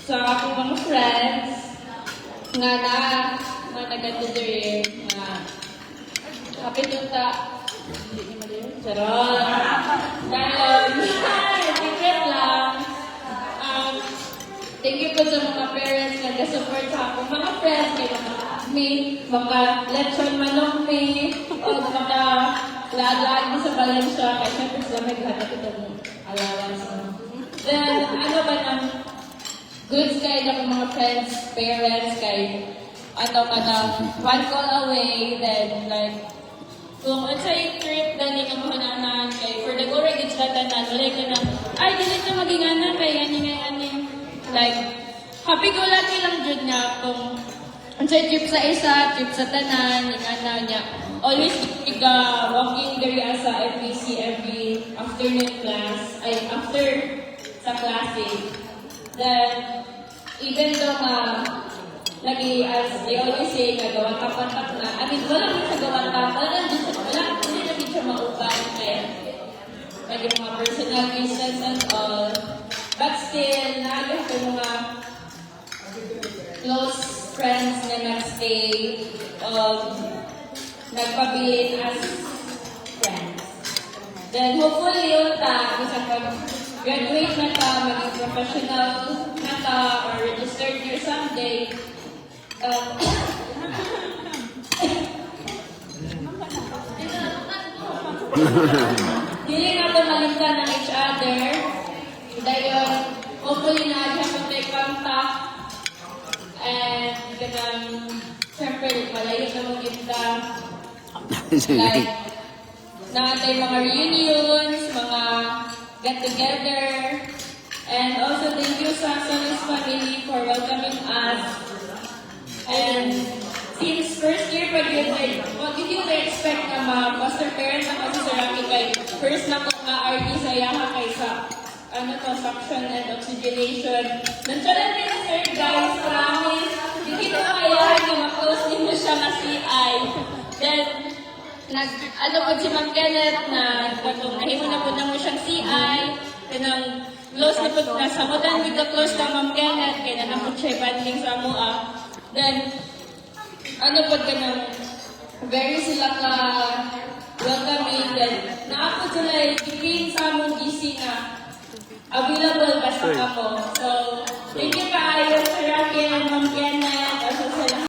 sa akong mga friends nga nag-gather nga kapit yung hindi ni Maria. Charot. Dahil, secret lang. Thank you po sa mga parents na nag-support sa akong mga friends. Kaya mga lechon manok o mga lalag mo sa Valencia. Kaya syempre sila may ghanap itong allowance. Then, ano ba ng goods kayo ng mga friends, parents, kayo one call away, then like, kung unsa yung trip na ni kang mananan, kay for the go regular tanan, wala ka na, ay, dili na maginganan, kay ani. Like, happy go lucky lang jud niya kung unsa trip sa isa, trip sa tanan, ingana niya. Always walking diri sa FBC every afternoon class, ay after sa klase. Then, even though lagi, as they always say, gagawa tapat na. I mean, wala mo sa gawa tapat. Hindi na siya mauban. Like yung mga personal reasons and all. But still, naagay ko mga close friends na nag-stay, nagpabilin as friends. Then, hopefully, yun isang pag-graduate na ta, maging professional na ta, or registered here someday. Dili na ito malimtan ng each other. Dahil, hopefully na siya kung may contact. And, siyempre, malayo na mong kita. Like, natin mga reunions, mga get-together. And also, thank you sa Solis family for welcoming us. And since first year pa yun, what did you expect na foster parent na kasi sa Rocky kay first na ko RD sa yaha kay sa suction and oxygenation. Nandiyan din sir guys, promise. Hindi ko kaya na ma-close din mo siya na CI. Then, po si Ma'am Kenneth na nahimo na po na mo siyang CI. Then, close na po na sa mudan, hindi ka close na Ma'am Kenneth. Kaya na po siya banding sa mua. Then, po ka na, very sila ka welcoming. Then, naapod sila ipin sa mong GC na available basta ka po. So, thank you kaayo, Sir Rocky and Ma'am Kenneth.